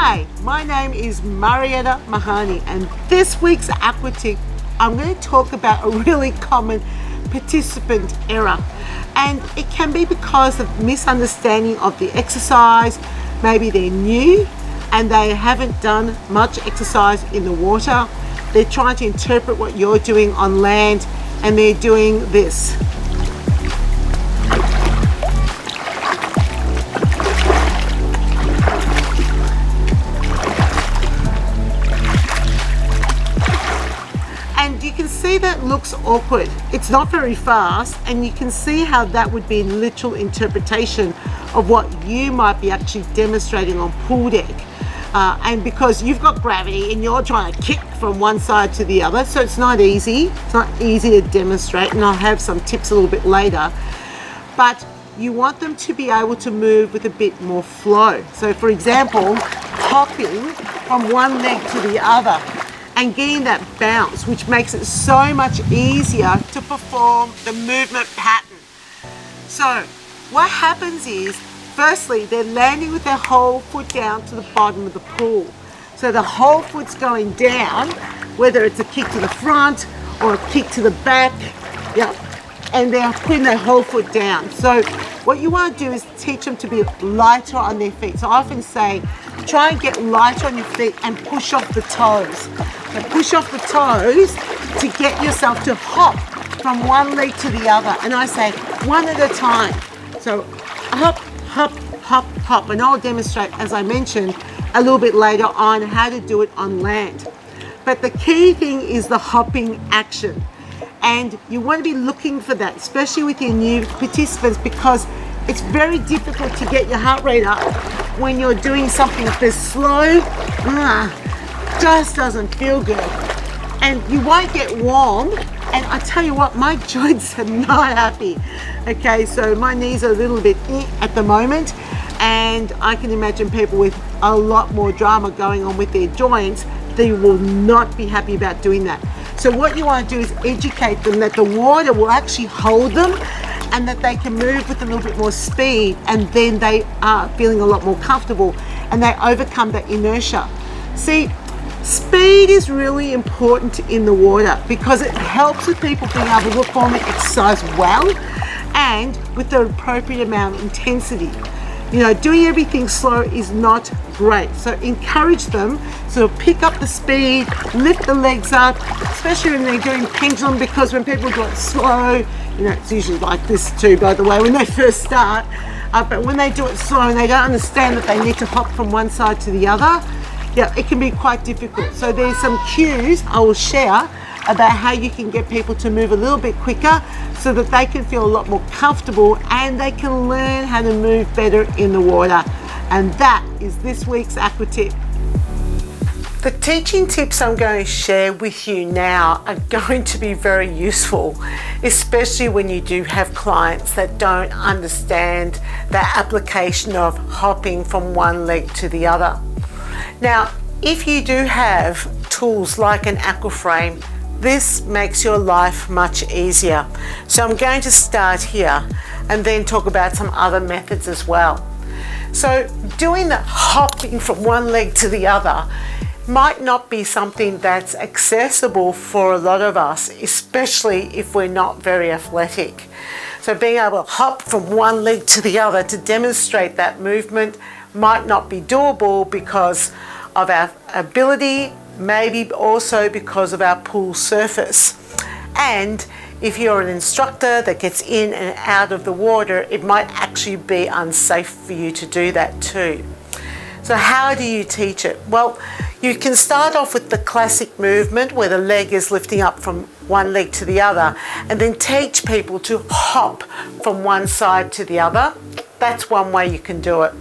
Hi, my name is Marietta Mahoney, and this week's Aqua tip, I'm going to talk about a really common participant error, and it can be because of misunderstanding of the exercise. Maybe they're new and they haven't done much exercise in the water. They're trying to interpret what you're doing on land and they're doing this. And you can see that looks awkward. It's not very fast, and you can see how that would be a literal interpretation of what you might be actually demonstrating on pool deck. And because you've got gravity and you're trying to kick from one side to the other, so it's not easy. It's not easy to demonstrate, and I'll have some tips a little bit later. But you want them to be able to move with a bit more flow. So for example, hopping from one leg to the other and getting that bounce, which makes it so much easier to perform the movement pattern. So what happens is, firstly, they're landing with their whole foot down to the bottom of the pool. So the whole foot's going down, whether it's a kick to the front or a kick to the back, and they're putting their whole foot down. So what you want to do is teach them to be lighter on their feet. So I often say, try and get lighter on your feet and push off the toes. So push off the toes to get yourself to hop from one leg to the other. And I say one at a time. So hop, hop, hop, hop. And I'll demonstrate, as I mentioned, a little bit later on how to do it on land. But the key thing is the hopping action. And you want to be looking for that, especially with your new participants, because it's very difficult to get your heart rate up when you're doing something that's slow. Just doesn't feel good. And you won't get warm. And I tell you what, my joints are not happy. Okay, so my knees are a little bit at the moment, and I can imagine people with a lot more drama going on with their joints, they will not be happy about doing that. So what you want to do is educate them that the water will actually hold them and that they can move with a little bit more speed, and then they are feeling a lot more comfortable and they overcome that inertia. See, speed is really important in the water because it helps with people being able to perform the exercise well and with the appropriate amount of intensity. You know, doing everything slow is not great. So encourage them to pick up the speed, lift the legs up, especially when they're doing pendulum, because when people do it slow, you know, it's usually like this too, by the way, when they first start. But when they do it slow and they don't understand that they need to hop from one side to the other, it can be quite difficult. So there's some cues I will share about how you can get people to move a little bit quicker so that they can feel a lot more comfortable and they can learn how to move better in the water. And that is this week's Aqua tip. The teaching tips I'm going to share with you now are going to be very useful, especially when you do have clients that don't understand the application of hopping from one leg to the other. Now, if you do have tools like an Aqua frame, this makes your life much easier. So I'm going to start here and then talk about some other methods as well. So doing the hopping from one leg to the other might not be something that's accessible for a lot of us, especially if we're not very athletic. So being able to hop from one leg to the other to demonstrate that movement might not be doable because of our ability, maybe also because of our pool surface. And if you're an instructor that gets in and out of the water, it might actually be unsafe for you to do that too. So how do you teach it? Well, you can start off with the classic movement where the leg is lifting up from one leg to the other, and then teach people to hop from one side to the other. That's one way you can do it.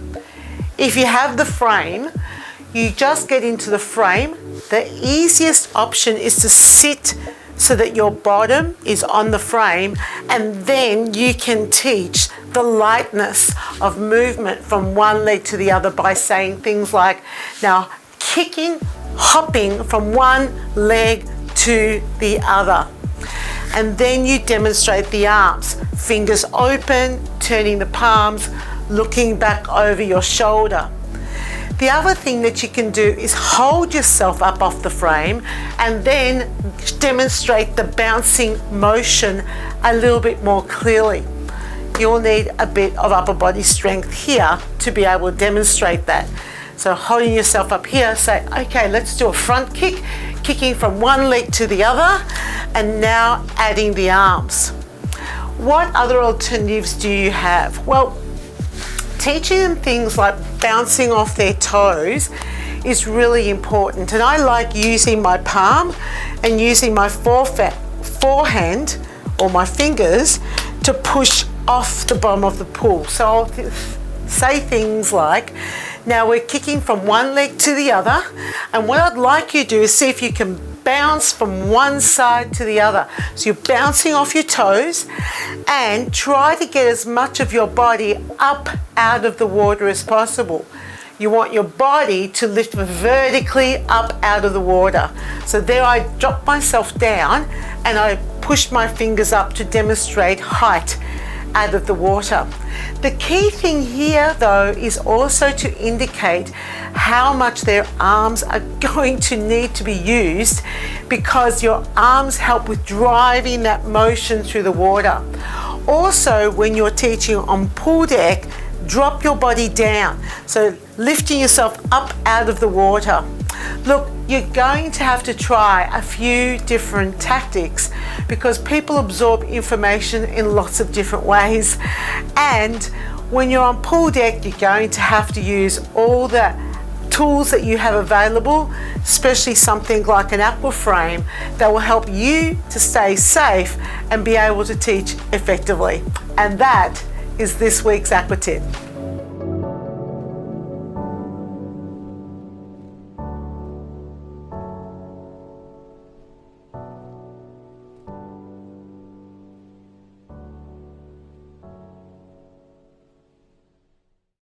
If you have the frame, you just get into the frame. The easiest option is to sit so that your bottom is on the frame, and then you can teach the lightness of movement from one leg to the other by saying things like, now kicking, hopping from one leg to the other. And then you demonstrate the arms, fingers open, turning the palms, looking back over your shoulder. The other thing that you can do is hold yourself up off the frame and then demonstrate the bouncing motion a little bit more clearly. You'll need a bit of upper body strength here to be able to demonstrate that. So holding yourself up here, say, okay, let's do a front kick, kicking from one leg to the other, and now adding the arms. What other alternatives do you have? Well, teaching them things like bouncing off their toes is really important. And I like using my palm and using my forehand or my fingers to push off the bottom of the pool. So I'll say things like, now we're kicking from one leg to the other, and what I'd like you to do is see if you can bounce from one side to the other. So you're bouncing off your toes and try to get as much of your body up out of the water as possible. You want your body to lift vertically up out of the water. So there I drop myself down and I push my fingers up to demonstrate height out of the water. The key thing here though is also to indicate how much their arms are going to need to be used, because your arms help with driving that motion through the water. Also, when you're teaching on pool deck, drop your body down. So lifting yourself up out of the water. Look, you're going to have to try a few different tactics because people absorb information in lots of different ways. And when you're on pool deck, you're going to have to use all the tools that you have available, especially something like an Aqua frame that will help you to stay safe and be able to teach effectively. And that is this week's Aqua tip.